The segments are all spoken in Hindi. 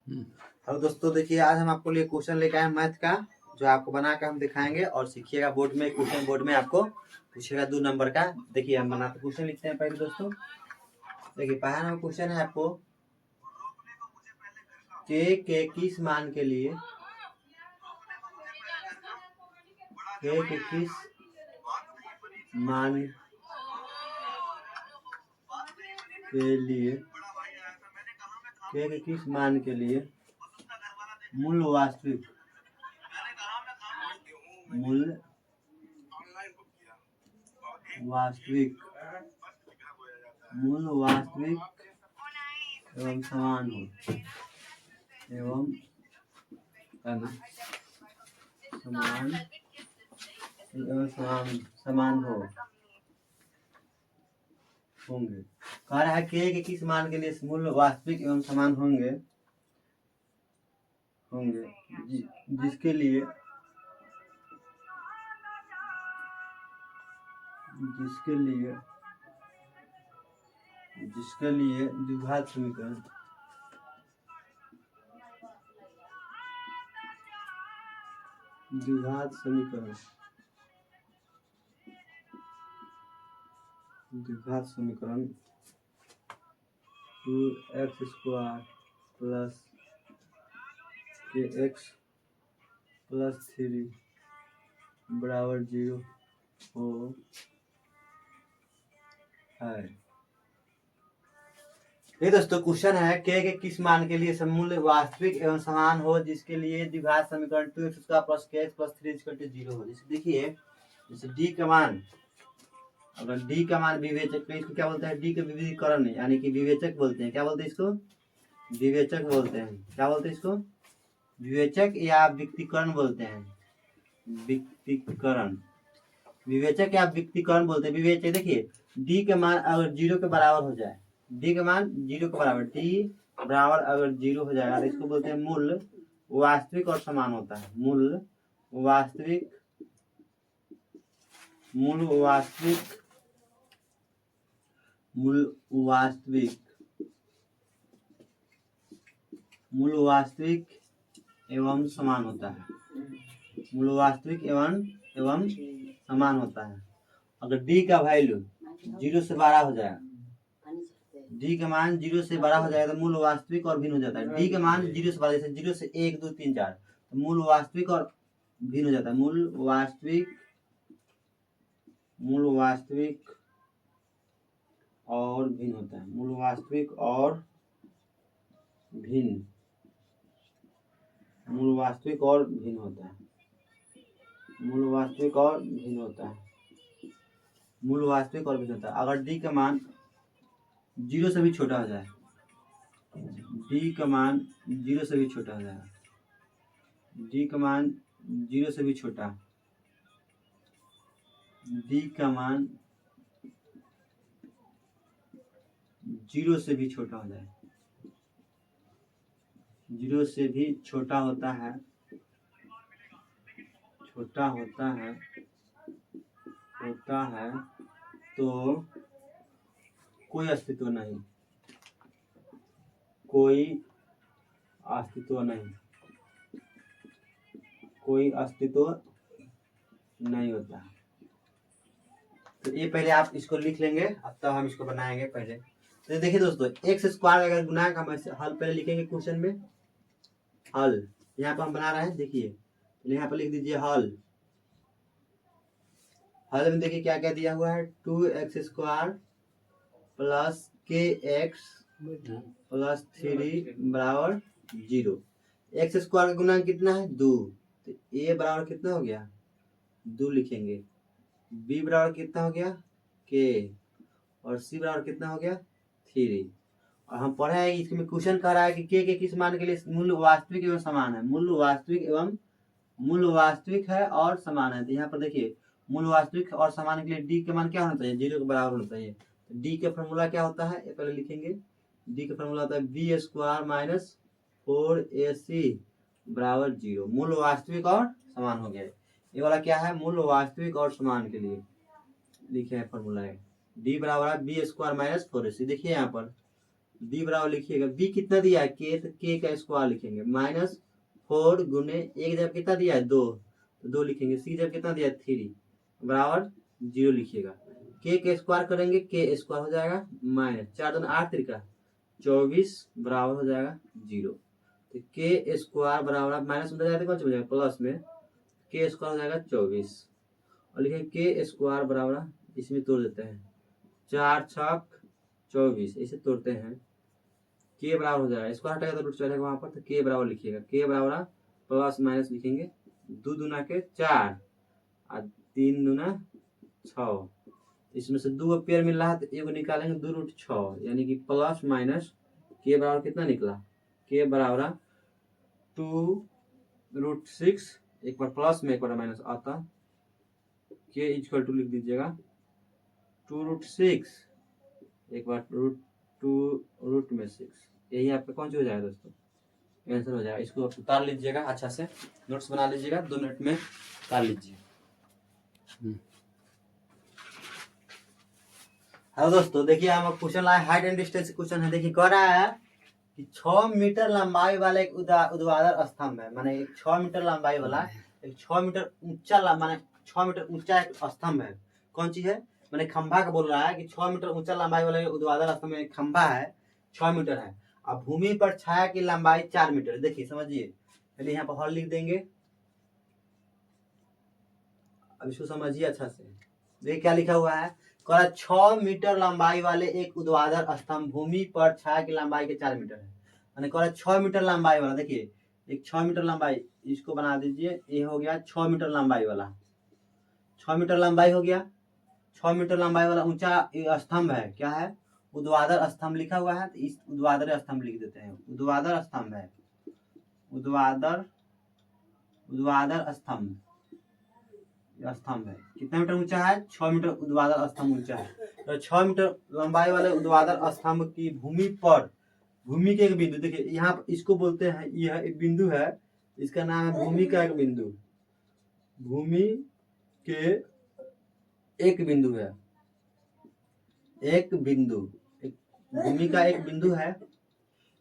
हेलो दोस्तों, देखिए आज हम आपको लिए क्वेश्चन लेके आए मैथ का, जो आपको बना के हम दिखाएंगे और सीखिएगा। बोर्ड में क्वेश्चन बोर्ड में आपको पूछेगा 2 नंबर का। देखिए हम बनाते क्वेश्चन लिखते हैं पहले दोस्तों। देखिए पहला नंबर क्वेश्चन है आपको, के किस मान के लिए के किस मान के लिए के किस मान के लिए मूल वास्तविक एवं समान हो समान होंगे। कह रहा है के किस मान के लिए मूल वास्तविक एवं समान होंगे जिसके लिए द्विघात समीकरण द्विघात समीकरण 2x² प्लस kx प्लस 3 बराबर 0 हो है। ये दोस्तों क्वेश्चन है, के किस मान के लिए समूल वास्तविक एवं समान हो जिसके लिए द्विघात समीकरण 2x² प्लस kx प्लस 3 0 हो। जैसे देखिए, जैसे डी का मान, अगर डी का मान विवेचक, तो इसको क्या बोलते हैं? डी के विवेकीकरण, यानी कि विवेचक बोलते हैं। क्या बोलते हैं इसको? विवेचक बोलते हैं। क्या बोलते हैं इसको? विवेचक या व्यक्तिकरण बोलते हैं। व्यक्तिकरण, विवेचक या व्यक्तिकरण बोलते हैं। विवेचक देखिए, डी के मान अगर 0 के बराबर हो जाए, डी का मान 0 के बराबर, डी बराबर अगर 0 हो जाएगा तो इसको बोलते हैं मूल वास्तविक और समान होता है। मूल वास्तविक एवं समान होता है। मूल वास्तविक एवं समान होता है। अगर डी का वैल्यू 0 से बड़ा हो जाएगा, डी का मान 0 से बड़ा हो जाएगा तो मूल वास्तविक और भिन्न हो जाता है। डी का मान 0 से बड़ा, जैसे 0 से 1 2 3 4, तो मूल वास्तविक और भिन्न हो जाता है। मूल वास्तविक और भिन्न होता है। मूल वास्तविक और भिन्न होता है। अगर डी का मान 0 से भी छोटा हो जाए, डी का मान 0 से भी छोटा हो जाएगा, डी का मान 0 से भी छोटा, डी का मान 0 से भी छोटा हो जाए, 0 से भी छोटा होता है, तो कोई अस्तित्व नहीं होता। तो ये पहले आप इसको लिख लेंगे, अब तब हम इसको बनाएंगे पहले। तो देखिए दोस्तों, x² अगर गुना का हम हल पहले लिखेंगे क्वेश्चन में। हल यहाँ पर हम बना रहे हैं, देखिए यहाँ पर लिख दीजिए हल। हल में देखिए क्या क्या दिया हुआ है, 2x² प्लस kx प्लस 3 बराबर 0। x² का गुणा कितना है? 2। तो a बराबर कितना हो गया? 2 लिखेंगे। b बराबर कितना हो गया? k। और c बराबर कितना हो गया? 3। और हम पढ़े हैं, इसमें क्वेश्चन कह रहा है कि के किस मान के लिए मूल वास्तविक एवं समान है। मूल वास्तविक है और समान है। तो यहाँ पर देखिए, मूल वास्तविक और समान के लिए डी के मान क्या होना चाहिए? 0 के बराबर होना चाहिए। तो डी का फॉर्मूला क्या होता है, ये पहले लिखेंगे। डी का फॉर्मूला होता है b² माइनस 4ac बराबर 0। मूल वास्तविक और समान हो गया। ये वाला क्या है? मूल वास्तविक और समान के लिए लिखे है फॉर्मूला है। डी बराबर है b² माइनस 4ac। देखिए यहाँ पर बी बराबर लिखिएगा, बी कितना दिया है के, तो के का स्क्वायर लिखेंगे -4 गुने एक जब कितना दिया है 2, तो 2 लिखेंगे। सी जब कितना दिया है 3 बराबर 0 लिखिएगा। के स्क्वायर करेंगे के स्क्वायर हो जाएगा -4 दूनी 8 त्रिका 24 बराबर हो जाएगा 0। तो के स्क्वायर बराबर माइनस में जाएगा कौन सा हो जाएगा प्लस में, के स्क्वायर हो जाएगा 24 और लिखेंगे के स्क्वायर बराबर इसमें तोड़ देते हैं 4 छक 24 इसे तोड़ते हैं, के बराबर हो जाएगा स्क्वायर हटाएगा तो रूट चलेगा वहां पर, तो के बराबर लिखिएगा, के बराबर प्लस माइनस लिखेंगे 2 दूना के 4 और 3 दूना 6, इसमें से 2 पेयर मिल रहा है तो एगो निकालेंगे 2 रूट 6 यानी कि प्लस माइनस के बराबर कितना निकला, के बराबर 2 रूट 6, एक बार प्लस में एक बार माइनस आता, के इक्वल टू लिख दीजिएगा 2 रूट 6 एक बार टू रूट में 6, यही आपका कौन सी हो जाएगा दोस्तों आंसर हो जाएगा। इसको आप उतार लीजिएगा, अच्छा से नोट्स बना लीजिएगा, 2 मिनट में उतार लीजिए। हेलो दोस्तों, देखिए हम क्वेश्चन लाए हाइट एंड डिस्टेंस क्वेश्चन है। देखिए कह रहा है कि 6 मीटर लंबाई वाला एक ऊर्ध्वाधर स्तंभ है, माने एक 6 मीटर लंबाई वाला एक 6 मीटर ऊंचा माने 6 मीटर ऊंचा एक स्तंभ है। कौन चीज है, माने खंभा का बोल रहा है कि 6 मीटर ऊंचा लंबाई वाला ऊर्ध्वाधर स्तंभ में एक खंभा है 6 मीटर है, अब भूमि पर छाया की लंबाई 4 मीटर। देखिए समझिए, पहले यहाँ पर हॉल लिख देंगे, अब इसको समझिए अच्छा से। देखिए क्या लिखा हुआ है, 6 मीटर लंबाई वाले एक ऊर्ध्वाधर स्तंभ भूमि पर छाया की लंबाई के 4 मीटर है, यानी 6 मीटर लंबाई वाला। देखिए एक 6 मीटर लंबाई, इसको बना दीजिए, ये हो गया 6 मीटर लंबाई वाला, 6 मीटर लंबाई हो गया। 6 मीटर लंबाई वाला ऊंचा स्तंभ है, क्या है ऊर्ध्वाधर स्तंभ लिखा हुआ है, तो इस ऊर्ध्वाधर स्तंभ लिख देते हैं, ऊर्ध्वाधर स्तंभ है, ऊर्ध्वाधर स्तंभ है। कितना मीटर ऊंचा है 6 मीटर ऊर्ध्वाधर स्तंभ ऊंचा है। तो 6 मीटर लंबाई वाले ऊर्ध्वाधर स्तंभ की भूमि पर, भूमि के एक बिंदु, देखिए यहाँ इसको बोलते हैं, यह एक बिंदु है, इसका नाम है भूमि का एक बिंदु, भूमि के एक बिंदु है, एक बिंदु, भूमि का एक बिंदु है,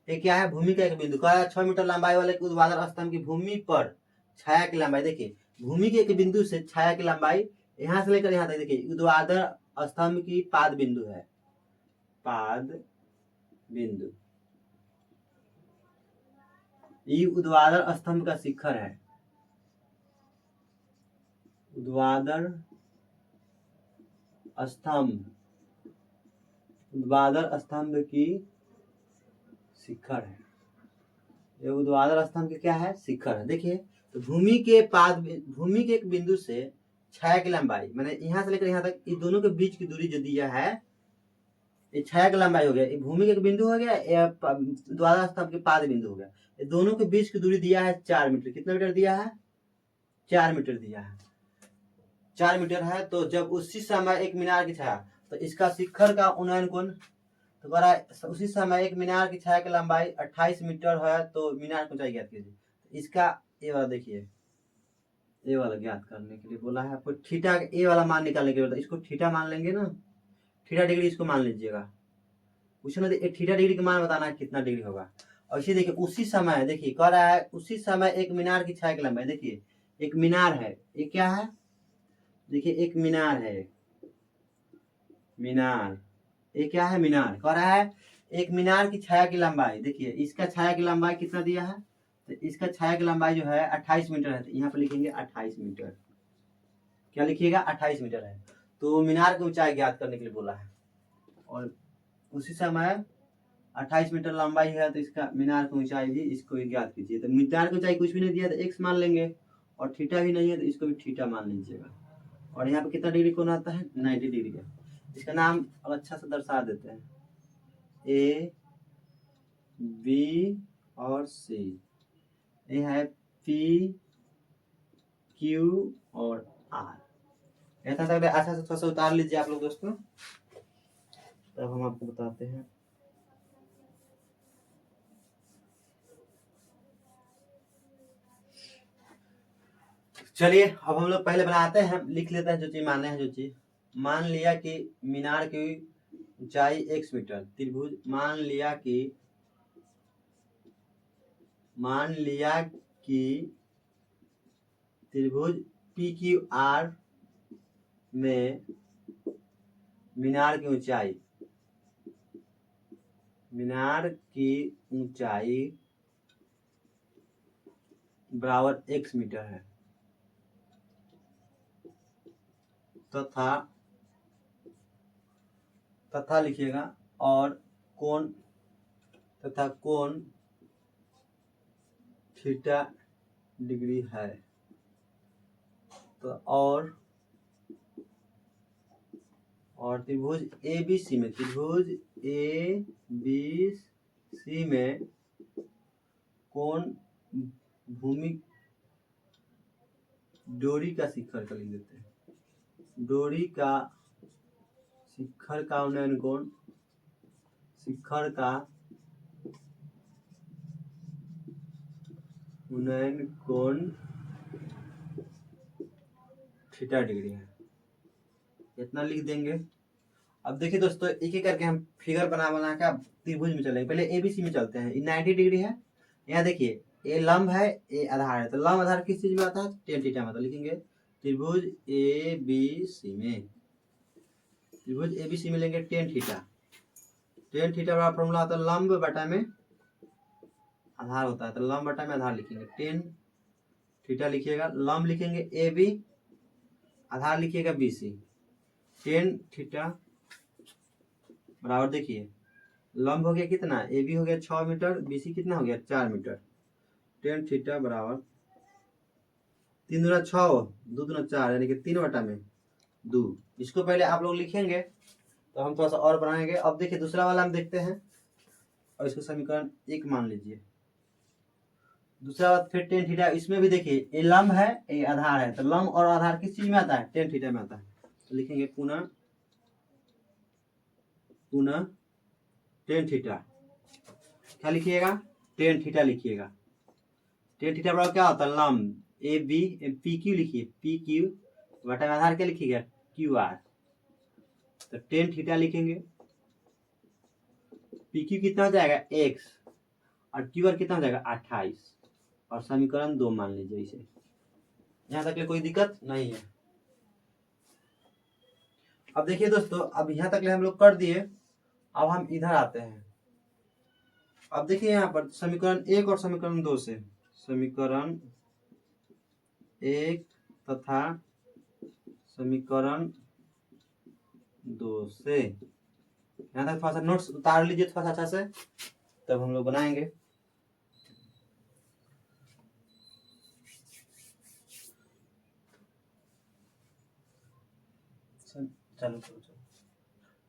ये क्या है भूमि का एक बिंदु। कहा 6 मीटर लंबाई वाले ऊर्ध्वाधर स्तंभ की भूमि पर छाया की लंबाई, देखिए भूमि के एक बिंदु से छाया की लंबाई यहां से लेकर यहां तक, देखिए ऊर्ध्वाधर स्तंभ की पाद बिंदु है, पाद बिंदु, ये ऊर्ध्वाधर स्तंभ का शिखर है, ऊर्ध्वाधर स्तंभ, ऊर्ध्वाधर स्तंभ की शिखर है, ये ऊर्ध्वाधर स्तंभ क्या है शिखर है। देखिए तो भूमि के एक बिंदु से छाया की लंबाई, मैंने यहाँ से लेकर यहाँ तक, ये दोनों के बीच की दूरी जो दिया है, ये छाया की लंबाई हो गया, ये भूमि के एक बिंदु हो गया, ऊर्ध्वाधर स्तंभ के पाद बिंदु हो गया, ये दोनों के बीच की दूरी दिया है 4 मीटर। कितना मीटर दिया है 4 मीटर दिया है, 4 मीटर है। तो जब उसी समय एक मीनार की छाया, तो इसका शिखर का उन्नयन कोण, तो कह रहा है उसी समय एक मीनार की छाया की लंबाई 28 मीटर है, तो मीनार की ऊंचाई ज्ञात कीजिए। इसका ये वाला देखिए, ये वाला ज्ञात करने के लिए बोला है आपको, थीटा ए वाला मान निकालने के लिए, इसको थीटा मान लेंगे ना, थीटा डिग्री इसको मान लीजिएगा, पूछना थीटा डिग्री का मान बताना है कितना डिग्री होगा। और इसी देखिए उसी समय, देखिए कह रहा है उसी समय एक मीनार की छाया की लंबाई, देखिए एक मीनार है, ये क्या है, देखिए एक मीनार है, मीनार, ये क्या है मीनार, कह रहा है एक मीनार की छाया की लंबाई, देखिए इसका छाया की लंबाई कितना दिया है, तो इसका छाया की लंबाई जो है 28 मीटर है, तो यहाँ पर लिखेंगे 28 मीटर, क्या लिखिएगा 28 मीटर है। तो मीनार की ऊंचाई ज्ञात करने के लिए बोला है, और उसी समय 28 मीटर लंबाई है, तो इसका मीनार की ऊंचाई भी इसको ज्ञात कीजिए। तो मीनार की ऊंचाई कुछ भी नहीं दिया तो एक्स मान लेंगे, और थीटा भी नहीं है तो इसको भी थीटा मान लीजिएगा। और यहाँ पे कितना डिग्री कोण आता है 90 डिग्री का, इसका नाम अब अच्छा से दर्शा देते हैं, ए बी और सी, ये है पी क्यू और आर। ऐसा सकते अच्छा से थोड़ा सा उतार लीजिए आप लोग दोस्तों, तब हम आपको बताते हैं। चलिए अब हम लोग पहले बनाते हैं, लिख लेते हैं जो चीज माने हैं, जो चीज मान लिया कि मीनार की ऊंचाई x मीटर। त्रिभुज मान लिया कि त्रिभुज पी क्यू आर में मीनार की ऊंचाई बराबर x मीटर है तथा लिखिएगा और कोण थीटा डिग्री है। तो और त्रिभुज ABC में कोण भूमि डोरी का शिखर का लिख देते हैं। डोरी का शिखर का उन्नयन कोण थीटा डिग्री है। इतना लिख देंगे। अब देखिए दोस्तों, एक एक करके हम फिगर बना के अब त्रिभुज में चलेंगे। पहले ABC में चलते हैं। 90 डिग्री है। यहाँ देखिए, ए लंब है, ए आधार है। तो लंब आधार किस चीज में आता है? टेन थीटा में। तो लिखेंगे त्रिभुज ABC में लेंगे टेन थीटा का फॉर्मूला आता है लंब बटा में आधार होता है। तो लंब बटा में आधार लिखेंगे, टेन थीटा लिखिएगा। लंब लिखेंगे AB, आधार लिखिएगा BC। टेन थीटा बराबर, देखिए लंब हो गया कितना? AB हो गया 6 मीटर, BC कितना हो गया? 4 मीटर। टेन थीटा बराबर 3 दूना 6, 2 दूना 4, यानी कि 3 बटा में 2। इसको पहले आप लोग लिखेंगे, तो हम थोड़ा सा और बनाएंगे। अब देखिए दूसरा वाला हम देखते हैं, और इसको समीकरण 1 मान लीजिए। दूसरा बात फिर टेन थीटा, इसमें भी देखिए ये लंब है, ये आधार है। तो लंब और आधार किस चीज में आता है? टेन थीटा में आता है। तो लिखेंगे पुनः टेन थीटा। क्या लिखिएगा? टेन थीटा लिखिएगा। टेन थीटा बराबर क्या होता है? लंब AB, PQ लिखिए, PQ बटा में आधार क्या लिखिएगा? QR। तो टेन थीटा लिखेंगे। PQ कितना हो जाएगा? X, और QR कितना हो जाएगा? 28। और समीकरण 2 मान लीजिए इसे। यहाँ तक कोई दिक्कत नहीं है। अब देखिए दोस्तों, अब यहाँ तक हम लोग कर दिए। अब हम इधर आते हैं। अब देखिए यहाँ पर समीकरण 1 और समीकरण 2 से, समीकरण 1 तथा समीकरण 2 से यहाँ तक थोड़ा सा नोट्स उतार लीजिए थोड़ा सा अच्छा से, तब हम लोग बनाएंगे। चलो।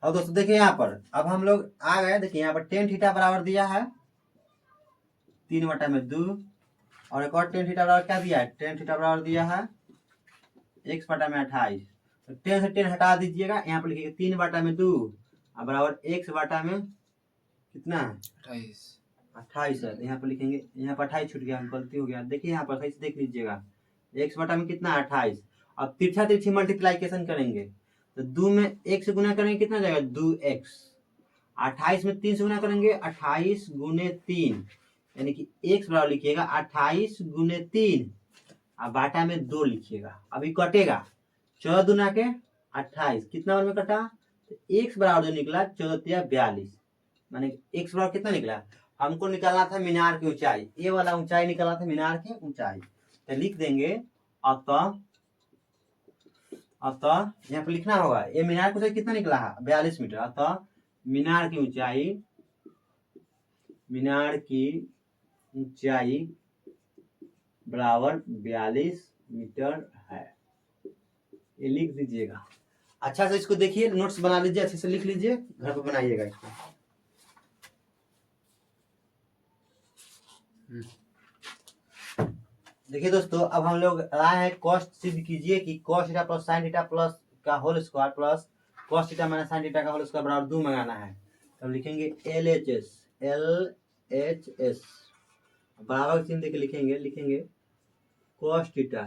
अब दोस्तों देखिए यहाँ पर, अब हम लोग आ गए। देखिए यहाँ पर टेन थीटा बराबर दिया है 3 बटा में 2, और एक और टेन थीटा बराबर क्या दिया है? टेन थीटा बराबर दिया है x बटा में 28। तो 10 से 10 हटा दीजिएगा, यहाँ पर लिखिएगा 3 बटा में 2 बराबर x बटा में कितना है? 28 है। तो यहाँ पर लिखेंगे, यहाँ पर 28 छूट गया, गलती हो गया। देखिए यहाँ पर सही से देख लीजिएगा, x बटा में कितना है? 28। अब तिरछा तिरछी मल्टीप्लाइकेशन करेंगे, तो 2 में 1 से गुना करेंगे, कितना जाएगा? 2x। 28 में 3 से गुना करेंगे, 28 गुने 3, यानी कि x बराबर लिखिएगा 28 गुने 3, अब बाटा में 2 लिखिएगा। अभी कटेगा 14 दूना के 28, कितना बार में कटा? तो x बराबर जो निकला 14 42, माने x बराबर कितना निकला? हमको निकालना था मीनार की ऊंचाई, ये वाला ऊंचाई निकालना था, मीनार की ऊंचाई। तो लिख देंगे अतः यहाँ पर लिखना होगा, ये मीनार की ऊंचाई कितना निकला है? 42 मीटर। अतः मीनार की ऊंचाई बराबर 42 मीटर है। ये लिख दीजिएगा। अच्छा से इसको देखिए, नोट्स बना लीजिए, अच्छे से लिख लीजिए, घर पर बनाइएगा इसको। देखिए दोस्तों, अब हम लोग आए हैं कॉस्ट सिद्ध कीजिए कि cos theta plus sin theta plus का whole square plus cos theta minus sin theta का होल स्क्वायर बराबर 2 मंगाना है। तो लिखेंगे LHS बराबर चिन्ह देके लिखेंगे cos थीटा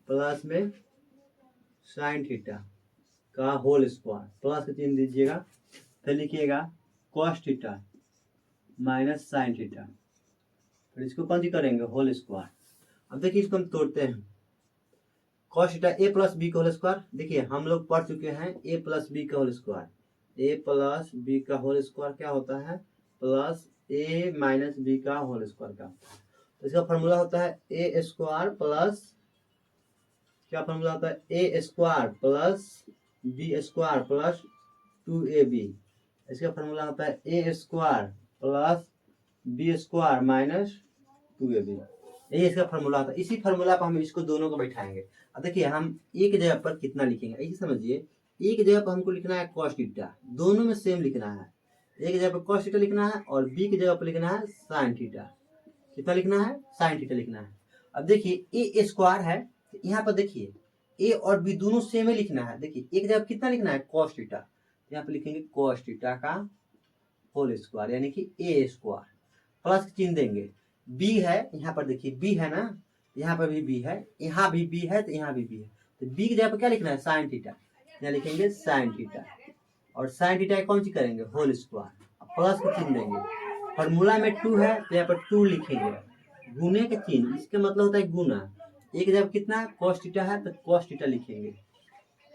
प्लस में sin थीटा का होल स्क्वायर, प्लस का चिन्ह दीजिएगा। फिर लिखिएगा cos theta minus sine theta, फिर इसको कौन सी करेंगे होल स्क्वायर। अब देखिए इसको हम तोड़ते हैं, cos theta a plus b का होल स्क्वायर। देखिए हम लोग पढ़ चुके हैं a प्लस बी का whole square, a plus b का होल स्क्वायर क्या होता है प्लस a माइनस बी का होल स्क्वायर का। तो इसका फॉर्मूला होता है a स्क्वायर प्लस, क्या फॉर्मूला होता है a square plus b square plus 2ab। इसका फॉर्मूला होता है a square plus b square minus 2ab। यही इसका फॉर्मूला होता है। इसी फॉर्मूला पर हम इसको दोनों को बैठाएंगे। अब देखिए हम एक जगह पर कितना लिखेंगे, ऐसे समझिए एक जगह पर हमको लिखना है cos थीटा, दोनों में सेम लिखना है। एक जगह पर cos थीटा लिखना है और बी की जगह पर लिखना है sin थीटा। कितना लिखना है sin थीटा लिखना है। अब देखिए a स्क्वायर है, यहाँ पर देखिए a और b दोनों सेम ही लिखना है। देखिए एक जगह कितना लिखना है cos थीटा, यहाँ पर लिखेंगे cos थीटा का होल स्क्वायर यानी कि a स्क्वायर, प्लस चिन्ह देंगे। b है यहाँ पर, देखिए b है ना, यहाँ पर भी b है, यहाँ भी b है तो यहाँ भी b है, तो b की जगह पर क्या लिखना है sin थीटा, यहाँ लिखेंगे sin थीटा और sin थीटा कौन सी करेंगे होल स्क्वायर, प्लस का चिन्ह देंगे। फॉर्मूला में 2 है तो यहाँ पर 2 लिखेंगे, गुने का चिन्ह, इसका मतलब होता है गुना। एक जगह कितना है cos थीटा है तो cos थीटा लिखेंगे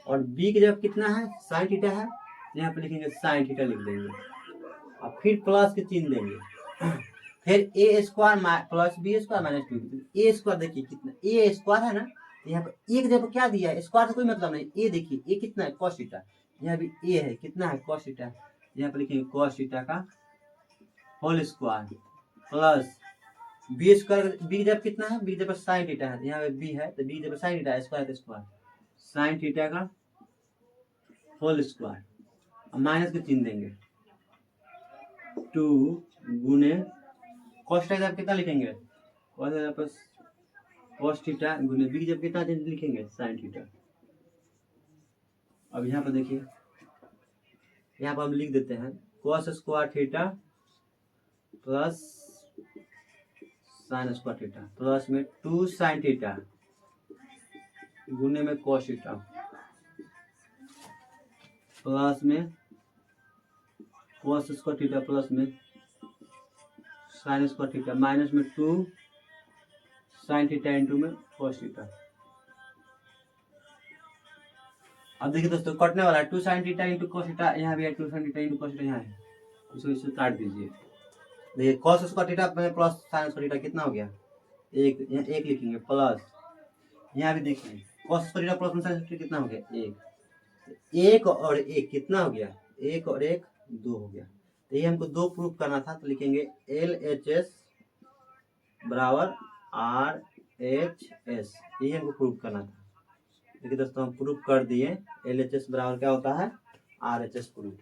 और b की जगह कितना है sin थीटा है, यहाँ पर लिखेंगे sin थीटा लिख देंगे और फिर प्लस के चिन्ह देंगे। फिर a square plus b square minus 2। a square देखिए कितना a स्क्वायर है ना, यहाँ पर एक जगह क्या दिया है स्क्वायर से कोई मतलब नहीं। a देखिए a कितना है cos थीटा, यहाँ भी a है कितना है cos थीटा, यहाँ पर लिखेंगे cos थीटा का whole square plus b square, b की जगह कितना है बी की जगह sin थीटा है, यहाँ पे b है तो b की जगह sin theta square square sin theta का होल स्क्वायर, माइनस के चिन्ह देंगे 2 गुने cos थीटा कितना लिखेंगे cos थीटा गुने बी जब कितना लिखेंगे sin थीटा। अब यहाँ पर देखिए, यहाँ पर हम लिख देते हैं cos square theta plus sin square theta plus में 2 sin थीटा गुने में cos थीटा प्लस में cos स्क्वायर थीटा प्लस में sin स्क्वायर थीटा माइनस में 2 sin थीटा इंटू में cos थीटा। अब देखिए दोस्तों कटने वाला है 2 sin theta into cos theta, यहाँ भी है 2 sin theta into cos theta, यहाँ है, इसको इससे काट दीजिए। देखिए cos square theta plus sin square theta कितना हो गया एक, यहाँ एक लिखेंगे प्लस, यहाँ भी देखिए cos square theta plus sin square theta कितना हो गया एक और एक कितना हो गया एक और एक 2 हो गया। तो ये हमको 2 प्रूफ करना था तो लिखेंगे LHS बराबर RHS, यही हमको प्रूफ करना था। देखिए दोस्तों हम प्रूफ कर दिए, LHS बराबर क्या होता है RHS प्रूफ।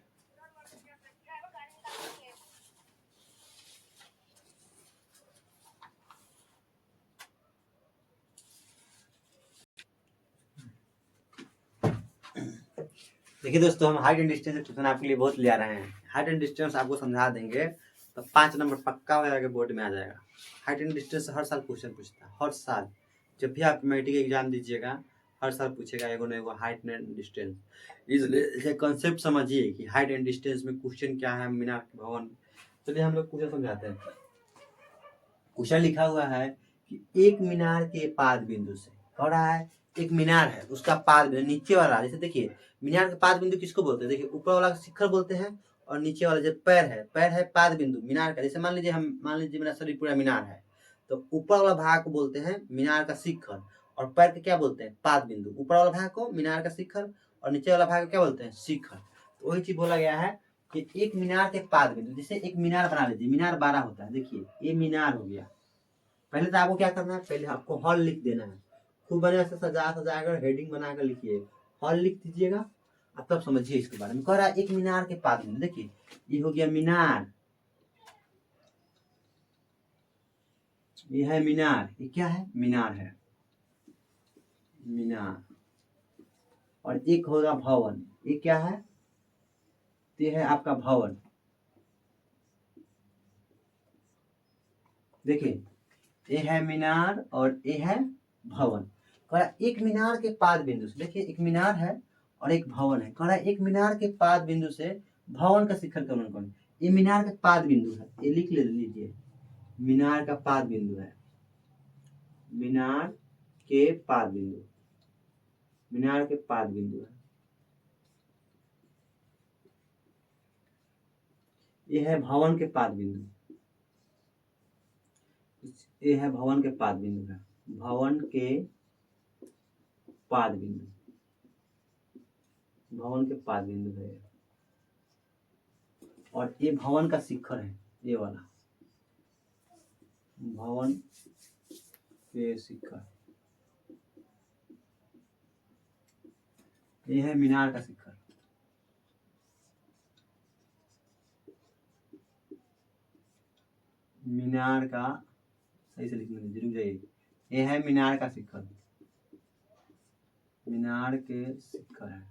देखिए दोस्तों हम हाइट एंड डिस्टेंस क्वेश्चन आपके लिए बहुत ले आ रहे हैं। हाइट एंड डिस्टेंस आपको समझा देंगे तो 5 नंबर पक्का हो जाएगा, बोर्ड में आ जाएगा। हाइट एंड डिस्टेंस हर साल क्वेश्चन पूछता है, हर साल जब भी आप मैट्रिक एग्जाम दीजिएगा हर साल पूछेगा एगो न एगो हाइट एंड डिस्टेंस। इसलिए कंसेप्ट समझिए कि हाइट एंड डिस्टेंस में क्वेश्चन क्या है मीनार के भवन। चलिए हम लोग क्वेश्चन समझाते हैं। क्वेश्चन लिखा हुआ है कि एक मीनार के पाद बिंदु से, कह रहा है एक मीनार है उसका पाद बिंदु नीचे वाला, जैसे देखिए मीनार का पाद बिंदु किसको बोलते हैं, देखिए ऊपर वाला शिखर बोलते हैं और नीचे वाला जो पैर है पाद बिंदु मीनार का। जैसे मान लीजिए मेरा शरीर पूरा मीनार है तो ऊपर वाला भाग को बोलते हैं मीनार का शिखर और पैर के क्या बोलते हैं पाद बिंदु। ऊपर वाला भाग को मीनार का शिखर और नीचे वाला भाग को क्या बोलते हैं शिखर। तो वही चीज बोला गया है कि एक मीनार के पाद बिंदु, जैसे एक मीनार बना लीजिए, मीनार 12 होता है, देखिए ये मीनार हो गया। पहले तो आपको क्या करना है, पहले आपको हॉल लिख देना है, खूब बढ़िया से सजा कर हेडिंग बनाकर लिखिए, हॉल लिख दीजिएगा। अब तब समझिए इसके बारे में। कह रहा है एक मीनार के पाद में, देखिए ये हो गया मीनार, ये है मीनार, ये क्या है मीनार है मीनार, और एक होगा भवन, ये क्या है ये है आपका भवन। देखिए ये है मीनार और ये है भवन। कह रहा एक मीनार के पाद बिंदु से, देखिए एक मीनार है और एक भवन है। कह रहा एक मीनार के पाद बिंदु से भवन का शिखर का उन्नयन कौन? ये मीनार का पाद बिंदु है, ये लिख लीजिए, मीनार का पाद बिंदु है, मीनार के पाद बिंदु, मीनार के पाद बिंदु है। यह है भवन के पाद बिंदु, यह है भवन के पाद बिंदु है, भवन के पाद बिंदु, भवन के पाद बिंदु है। और ये भवन का शिखर है, ये वाला भवन के शिखर, ये है मीनार का शिखर। मीनार का सही से लिखने दीजिए, रुक जाइए, ये है मीनार का शिखर, मीनार के शिखर है।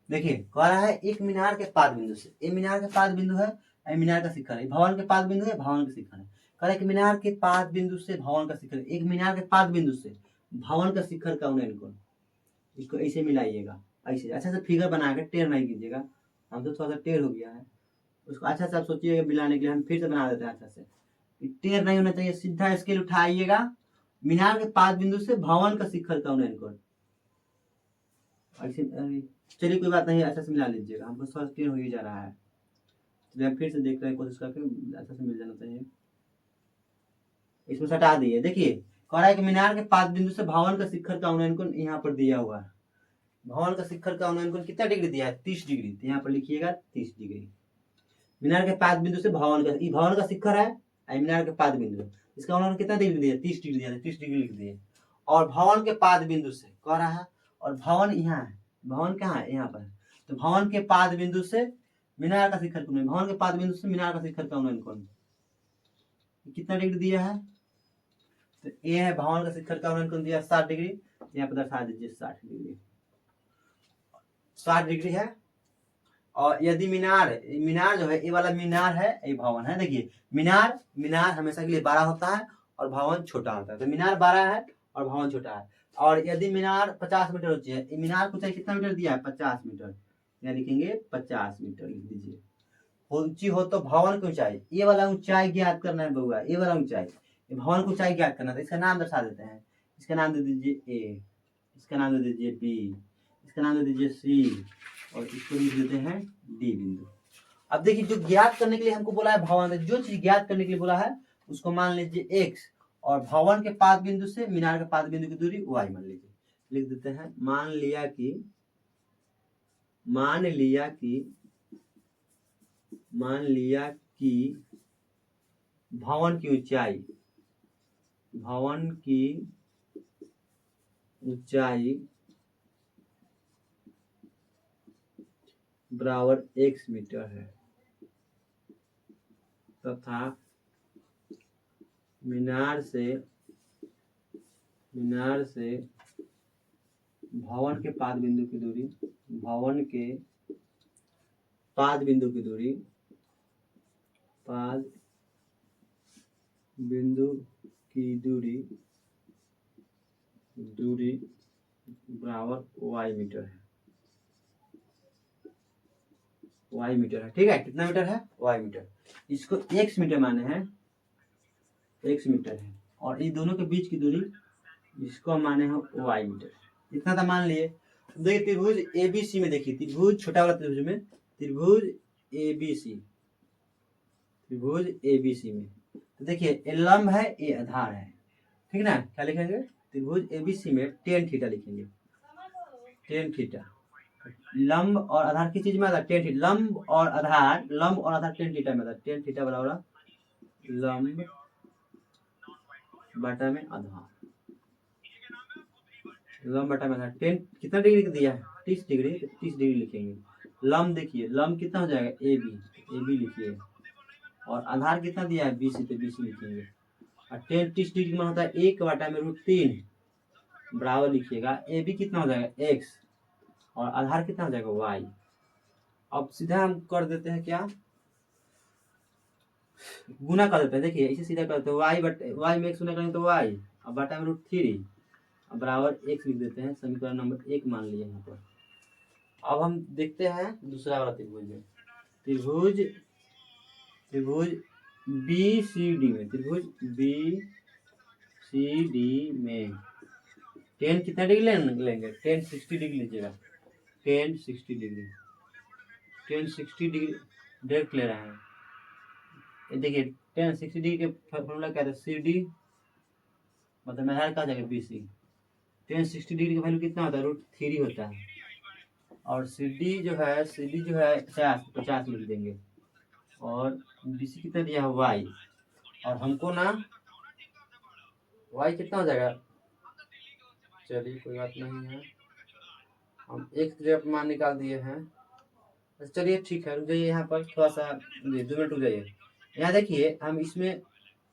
देखिए कह रहा है एक मीनार के पाद बिंदु से, ये मीनार के पाद बिंदु है, ये मीनार का शिखर है, भवन के पाद बिंदु है, भवन का शिखर है। कह रहा है कि मीनार के पाद बिंदु से भवन का शिखर, एक मीनार के पाद बिंदु से भवन का शिखर का उन्नयन कौन? इसको ऐसे मिलाइएगा, ऐसे अच्छा से फिगर बना के टेढ़ नहीं कीजिएगा, हम तो थोड़ा सा टेढ़ हो गया है, उसको अच्छा से आप सोचिएगा मिलाने के लिए, हम फिर से बना देते हैं अच्छा से, टेढ़ नहीं होना चाहिए, सीधा स्केल उठाइएगा, मीनार के पाद बिंदु से भवन का शिखर का उन्नयन कौन? ऐसे चलिए कोई बात नहीं, अच्छा से मिला लीजिएगा, हमको थोड़ा टेढ़ हो ही जा रहा है, चलिए हम फिर से देख रहे हैं, कोशिश करके अच्छा से मिल जाना चाहिए। इसमें हटा दिए, देखिए कह रहा है कि मीनार के पाद बिंदु से भवन का शिखर का उन्नयन कोण यहाँ पर दिया हुआ है, भवन का शिखर का उन्नयन कोण कितना डिग्री दिया है? 30 डिग्री, तो यहाँ पर लिखिएगा 30 डिग्री। मीनार के पाद बिंदु से भवन का, ये भवन का शिखर है, मीनार के पाद बिंदु, इसका उन्नयन कितना डिग्री दिया? 30 डिग्री दिया, 30 डिग्री लिख दिए। और भवन के पाद बिंदु से कह रहा है, और भवन यहाँ है, भवन कहाँ है? यहाँ पर, तो भवन के पाद बिंदु से मीनार का शिखर का उन्नयन, भवन के पाद बिंदु से मीनार का शिखर का उन्नयन कौन कितना डिग्री दिया है? तो ये है भवन का शिखर का उन्नयन कौन दिया? 60 डिग्री, यहाँ पर दर्शा दीजिए 60 डिग्री, 60 डिग्री है। और यदि मीनार, मीनार जो है ये वाला मीनार है, ये भवन है, देखिए मीनार, मीनार हमेशा के लिए बड़ा होता है और भवन छोटा होता है, तो मीनार बड़ा है और भवन छोटा है। और यदि मीनार 50 मीटर ऊंची है, मीनार को कितना मीटर दिया है? 50 मीटर, यहाँ लिखेंगे 50 मीटर लिख दीजिए। ऊंची हो तो भवन की ऊंचाई, ये वाला ऊंचाई ज्ञात करना है बउआ, ये वाला ऊंचाई, भवन की ऊंचाई ज्ञात करना है, तो इसका नाम दर्शा देते हैं, इसका नाम दे दीजिए ए, इसका नाम दे दीजिए बी, इसका नाम दे दीजिए सी, और इसको लिख देते हैं डी बिंदु। अब देखिए जो ज्ञात करने के लिए हमको बोला है भवन, जो चीज ज्ञात करने के लिए बोला है उसको मान लीजिए एक्स, और भवन के पाद बिंदु से मीनार के पाद बिंदु की दूरी वाई मान लीजिए, लिख देते हैं मान लिया कि भवन की ऊंचाई, भवन की ऊंचाई बराबर x मीटर है, तथा मीनार से भवन के पाद बिंदु की दूरी, भवन के पाद बिंदु की दूरी, पाद बिंदु की दूरी बराबर y मीटर है, y मीटर है, ठीक है। कितना मीटर है? y metre. इसको x मीटर माने हैं, x मीटर है, और इन दोनों के बीच की दूरी इसको हम माने हैं y मीटर, इतना तो मान लिए। देखिए त्रिभुज ABC में, देखिए त्रिभुज, छोटा वाला त्रिभुज में, त्रिभुज ABC में, तो देखिए ये लंब है, ये आधार है, ठीक ना। क्या लिखेंगे? त्रिभुज ABC में tan थीटा लिखेंगे, tan थीटा, लंब और आधार किस चीज में आता है? tan थीटा, लंब और आधार tan थीटा में आता है, tan थीटा बराबर लंब बटा में आधार, लंब बटा में आधार। 10 कितना डिग्री दिया है? 30 डिग्री, 30 डिग्री लिखेंगे। लंब देखिए, लंब कितना हो जाएगा? AB लिखिए, और आधार कितना दिया है? BC, तो BC लिखेंगे। और 10 30 डिग्री में होता है 1 बटा में √3 बराबर लिखिएगा, AB कितना हो जाएगा? x, और आधार कितना हो जाएगा? y। अब सीधा हम कर देते हैं क्या? गुना कर देते हैं, देखिए इसे सीधा करते हैं, y में x गुना करेंगे तो y, अब बटा में √3 बराबर x लिख देते हैं, समीकरण नंबर 1 मान लिए यहाँ पर। अब हम देखते हैं दूसरा वाला त्रिभुज में। त्रिभुज त्रिभुज बी सी डी में, त्रिभुज बी सी डी में टेन कितना डिग्री लेंगे? 10 60 डिग्री लीजिएगा। 10 60 डिग्री, 10 60 डिग्री डायरेक्ट ले रहा है। ये देखिए 10 60 डिग्री के फॉर्मूला क्या था? सी डी मतलब मेरा कहा जाएगा बी सी। 10 60 डिग्री का वैल्यू कितना होता है? √3 होता है। और सी डी जो है 50 लिख देंगे। और बी सी कितना दिया है? वाई। और हमको ना वाई कितना हो जाएगा? चलिए कोई बात नहीं है, हम एक जगह मान निकाल दिए हैं। चलिए ठीक है, रुक जाइए यहाँ पर थोड़ा सा 2 मिनट रुक जाइए। यहाँ देखिए हम इसमें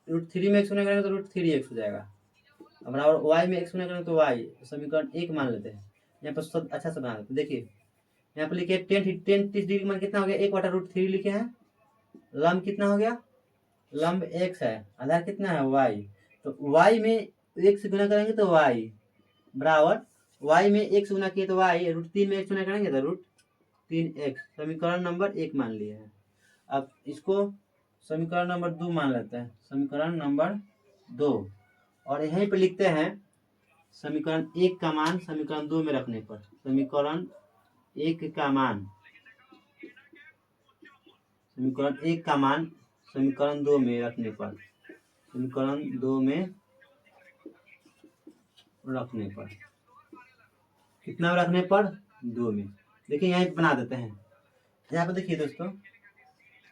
√3 में x गुना करेंगे तो √3x हो जाएगा। बराबर y में x गुना करेंगे तो y, समीकरण 1 मान लेते हैं। यहाँ पर सब अच्छा से बना देते। देखिए यहाँ पर लिखे 10 30 डिग्री मान कितना हो गया? 1/√3 लिखे हैं। लंब कितना हो गया? लंब x है, आधार कितना है? y। तो y में x से गुना करेंगे तो y बराबर y में x गुना किए तो y, √3 में x गुना करेंगे तो √3x। समीकरण नंबर 1 मान लिए हैं। अब इसको समीकरण नंबर 2 मान लेते हैं। समीकरण नंबर 2, और यहीं पे लिखते हैं समीकरण 1 का मान समीकरण 2 में रखने पर। समीकरण 1 का मान समीकरण 1 का मान समीकरण 2 में रखने पर, समीकरण 2 में रखने पर कितना में रखने पर? 2 में। देखिए यहाँ बना देते हैं। यहाँ पर देखिए दोस्तों,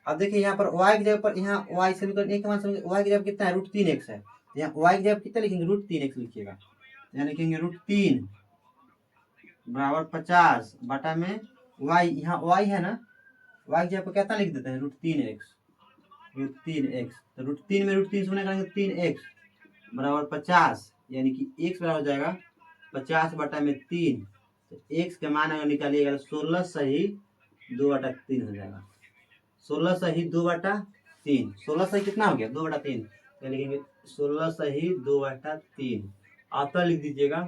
अब देखिए यहाँ पर y की जगह पर, यहाँ y समीकरण 1 का मान y की जगह कितना है? √3x है। यहाँ y की जगह कितना लिखेंगे? √3x लिखिएगा। यहाँ लिखेंगे √3 बराबर 50 बटा में y, यहाँ y है ना, y की जगह पर कितना लिख देते हैं? √3x। तो √3 में √3 से गुना करेंगे 3x बराबर 50, यानी कि x बराबर हो जाएगा 50 बटा में 3। तो x का मान अगर निकालिएगा 16 सही 2/3 हो जाएगा। 16 सही 2/3, 16 सही कितना हो गया? 2/3। तो लिखेंगे 16 सही 2/3। अतः लिख दीजिएगा।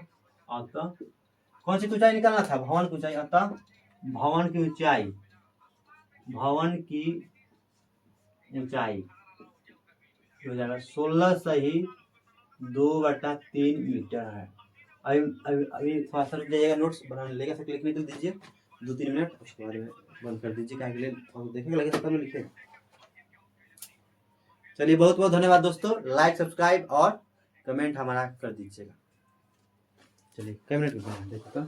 अतः कौन सी ऊंचाई निकालना था? भवन की ऊंचाई। अतः भवन की ऊंचाई, भवन की ऊंचाई हो जाएगा 16 सही 2/3 मीटर है। अभी थोड़ा सा रुक जाइएगा, नोट्स बनाने लेगा फिर लिखने के लिए दीजिए 2-3 मिनट, उसके बाद में बंद कर दीजिए। क्या के लिए देखने लगे तब लिखे। चलिए बहुत बहुत धन्यवाद दोस्तों, लाइक सब्सक्राइब और कमेंट हमारा कर दीजिएगा। चलिए कई मिनट देखो।